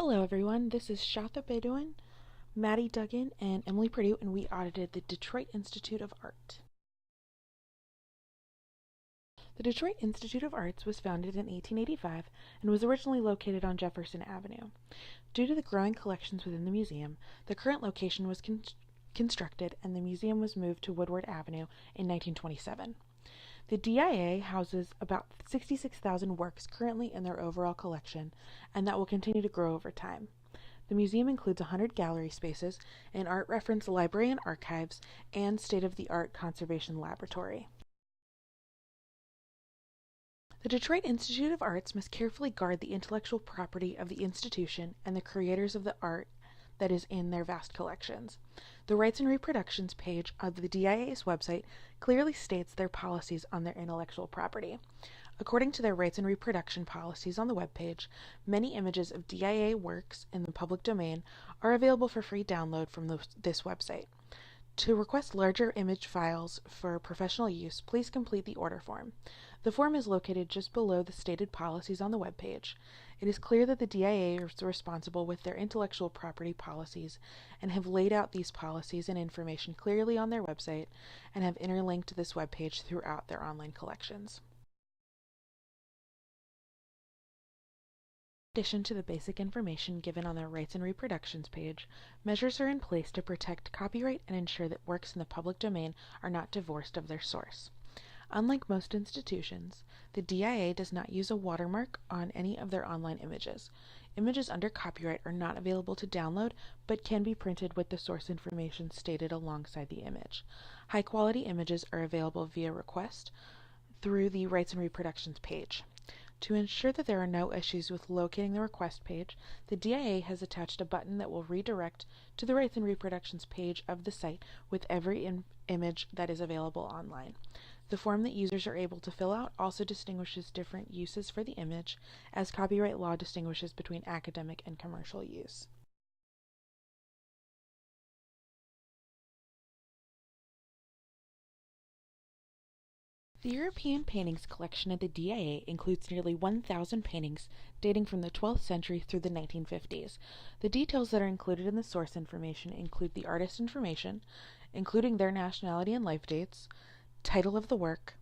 Hello everyone, this is Shatha Baydoun, Maddie Dugan, and Emily Perdue, and we audited the Detroit Institute of Art. The Detroit Institute of Arts was founded in 1885 and was originally located on Jefferson Avenue. Due to the growing collections within the museum, the current location was constructed and the museum was moved to Woodward Avenue in 1927. The DIA houses about 66,000 works currently in their overall collection, and that will continue to grow over time. The museum includes 100 gallery spaces, an art reference library and archives, and state-of-the-art conservation laboratory. The Detroit Institute of Arts must carefully guard the intellectual property of the institution and the creators of the art that is in their vast collections. The Rights and Reproductions page of the DIA's website clearly states their policies on their intellectual property. According to their rights and reproduction policies on the webpage, many images of DIA works in the public domain are available for free download from this website. To request larger image files for professional use, please complete the order form. The form is located just below the stated policies on the webpage. It is clear that the DIA is responsible with their intellectual property policies and have laid out these policies and information clearly on their website and have interlinked this webpage throughout their online collections. In addition to the basic information given on their Rights and Reproductions page, measures are in place to protect copyright and ensure that works in the public domain are not divorced of their source. Unlike most institutions, the DIA does not use a watermark on any of their online images. Images under copyright are not available to download, but can be printed with the source information stated alongside the image. High-quality images are available via request through the Rights and Reproductions page. To ensure that there are no issues with locating the request page, the DIA has attached a button that will redirect to the Rights and Reproductions page of the site with every image that is available online. The form that users are able to fill out also distinguishes different uses for the image, as copyright law distinguishes between academic and commercial use. The European paintings collection at the DIA includes nearly 1,000 paintings dating from the 12th century through the 1950s. The details that are included in the source information include the artist information, including their nationality and life dates, title of the work,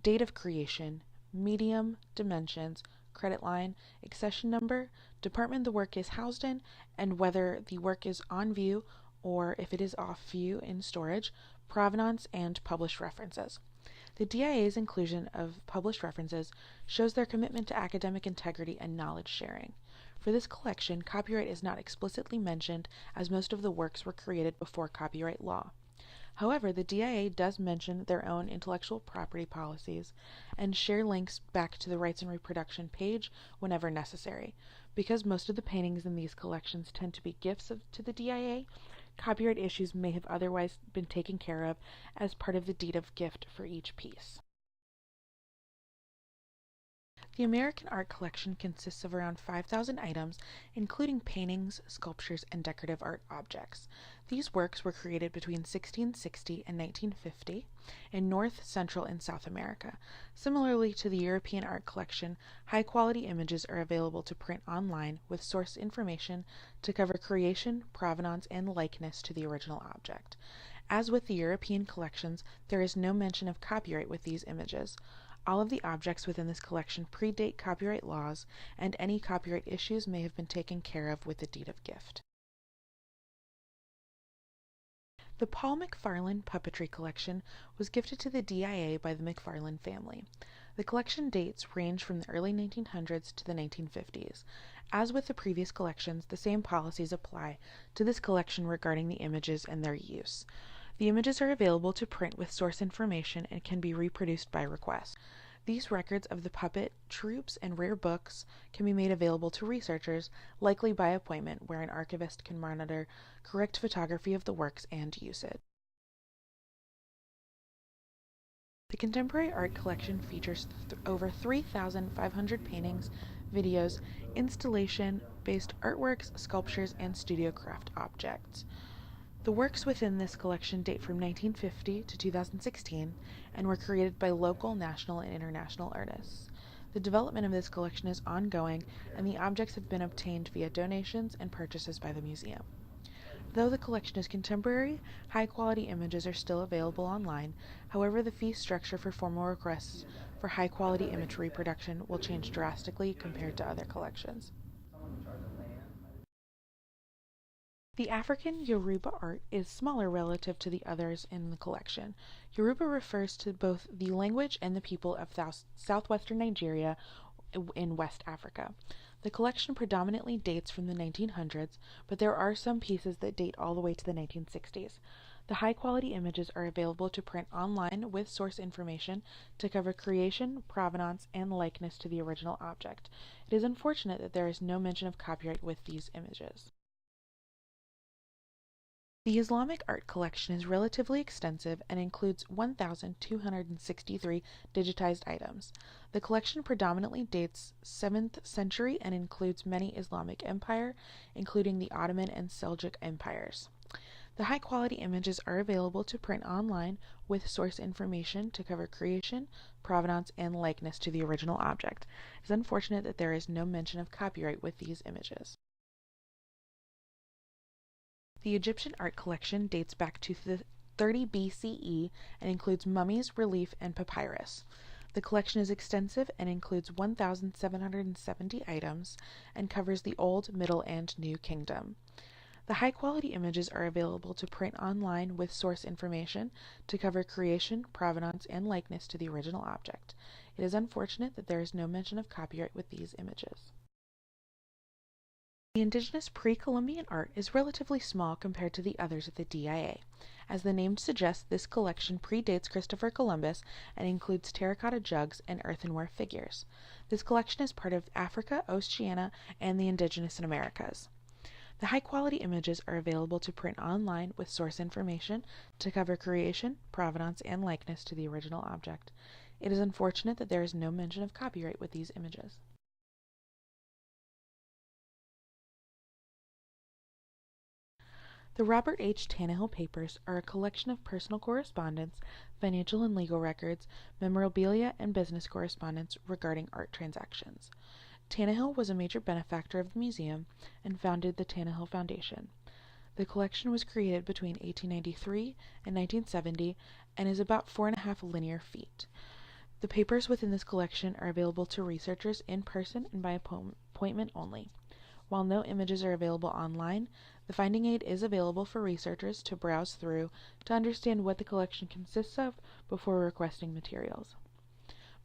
date of creation, medium, dimensions, credit line, accession number, department the work is housed in, and whether the work is on view or if it is off view in storage, provenance, and published references. The DIA's inclusion of published references shows their commitment to academic integrity and knowledge sharing. For this collection, copyright is not explicitly mentioned, as most of the works were created before copyright law. However, the DIA does mention their own intellectual property policies and share links back to the Rights and Reproduction page whenever necessary. Because most of the paintings in these collections tend to be gifts to the DIA, copyright issues may have otherwise been taken care of as part of the deed of gift for each piece. The American Art Collection consists of around 5,000 items, including paintings, sculptures, and decorative art objects. These works were created between 1660 and 1950 in North, Central, and South America. Similarly to the European Art Collection, high-quality images are available to print online with source information to cover creation, provenance, and likeness to the original object. As with the European collections, there is no mention of copyright with these images. All of the objects within this collection predate copyright laws, and any copyright issues may have been taken care of with the deed of gift. The Paul McFarlane Puppetry Collection was gifted to the DIA by the McFarlane family. The collection dates range from the early 1900s to the 1950s. As with the previous collections, the same policies apply to this collection regarding the images and their use. The images are available to print with source information and can be reproduced by request. These records of the puppet, troupes, and rare books can be made available to researchers, likely by appointment, where an archivist can monitor correct photography of the works and usage. The Contemporary Art Collection features over 3,500 paintings, videos, installation-based artworks, sculptures, and studio craft objects. The works within this collection date from 1950 to 2016 and were created by local, national, and international artists. The development of this collection is ongoing, and the objects have been obtained via donations and purchases by the museum. Though the collection is contemporary, high-quality images are still available online. However, the fee structure for formal requests for high-quality image reproduction will change drastically compared to other collections. The African Yoruba art is smaller relative to the others in the collection. Yoruba refers to both the language and the people of southwestern Nigeria in West Africa. The collection predominantly dates from the 1900s, but there are some pieces that date all the way to the 1960s. The high-quality images are available to print online with source information to cover creation, provenance, and likeness to the original object. It is unfortunate that there is no mention of copyright with these images. The Islamic art collection is relatively extensive and includes 1,263 digitized items. The collection predominantly dates 7th century and includes many Islamic empires, including the Ottoman and Seljuk empires. The high-quality images are available to print online with source information to cover creation, provenance, and likeness to the original object. It is unfortunate that there is no mention of copyright with these images. The Egyptian art collection dates back to 30 BCE and includes mummies, relief, and papyrus. The collection is extensive and includes 1,770 items and covers the Old, Middle, and New Kingdom. The high-quality images are available to print online with source information to cover creation, provenance, and likeness to the original object. It is unfortunate that there is no mention of copyright with these images. The indigenous pre-Columbian art is relatively small compared to the others at the DIA. As the name suggests, this collection predates Christopher Columbus and includes terracotta jugs and earthenware figures. This collection is part of Africa, Oceania, and the indigenous Americas. The high-quality images are available to print online with source information to cover creation, provenance, and likeness to the original object. It is unfortunate that there is no mention of copyright with these images. The Robert H. Tannehill Papers are a collection of personal correspondence, financial and legal records, memorabilia, and business correspondence regarding art transactions. Tannehill was a major benefactor of the museum and founded the Tannehill Foundation. The collection was created between 1893 and 1970 and is about 4.5 linear feet. The papers within this collection are available to researchers in person and by appointment only. While no images are available online, the finding aid is available for researchers to browse through to understand what the collection consists of before requesting materials.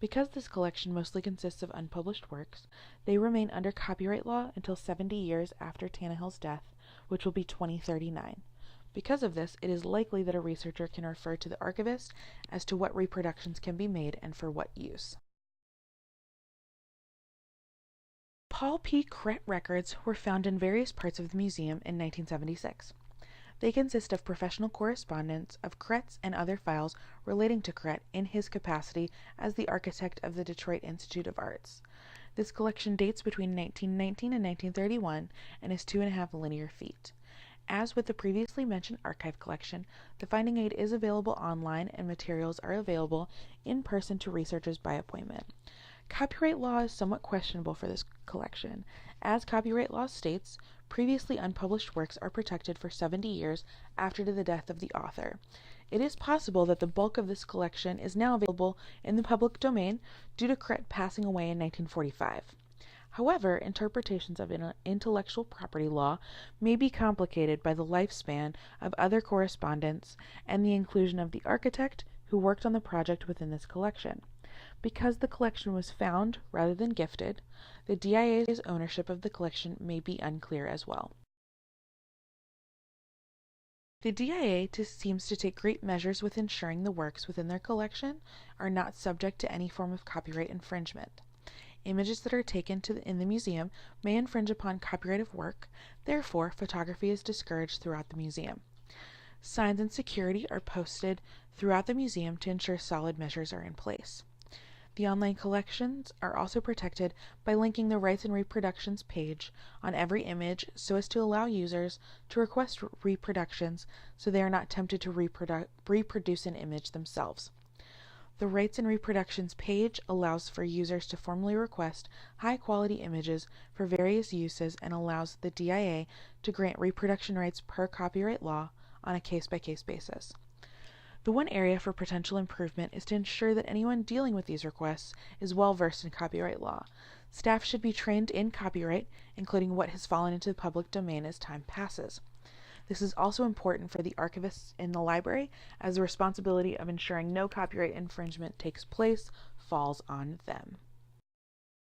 Because this collection mostly consists of unpublished works, they remain under copyright law until 70 years after Tannehill's death, which will be 2039. Because of this, it is likely that a researcher can refer to the archivist as to what reproductions can be made and for what use. Paul P. Kret records were found in various parts of the museum in 1976. They consist of professional correspondence of Kret's and other files relating to Kret in his capacity as the architect of the Detroit Institute of Arts. This collection dates between 1919 and 1931 and is 2.5 linear feet. As with the previously mentioned archive collection, the finding aid is available online and materials are available in person to researchers by appointment. Copyright law is somewhat questionable for this collection. As copyright law states, previously unpublished works are protected for 70 years after the death of the author. It is possible that the bulk of this collection is now available in the public domain due to Kret passing away in 1945. However, interpretations of intellectual property law may be complicated by the lifespan of other correspondence and the inclusion of the architect who worked on the project within this collection. Because the collection was found rather than gifted, the DIA's ownership of the collection may be unclear as well. The DIA seems to take great measures with ensuring the works within their collection are not subject to any form of copyright infringement. Images that are taken in the museum may infringe upon copyrighted work, therefore photography is discouraged throughout the museum. Signs and security are posted throughout the museum to ensure solid measures are in place. The online collections are also protected by linking the rights and reproductions page on every image so as to allow users to request reproductions so they are not tempted to reproduce an image themselves. The Rights and Reproductions page allows for users to formally request high-quality images for various uses and allows the DIA to grant reproduction rights per copyright law on a case-by-case basis. The one area for potential improvement is to ensure that anyone dealing with these requests is well versed in copyright law. Staff should be trained in copyright, including what has fallen into the public domain as time passes. This is also important for the archivists in the library, as the responsibility of ensuring no copyright infringement takes place falls on them.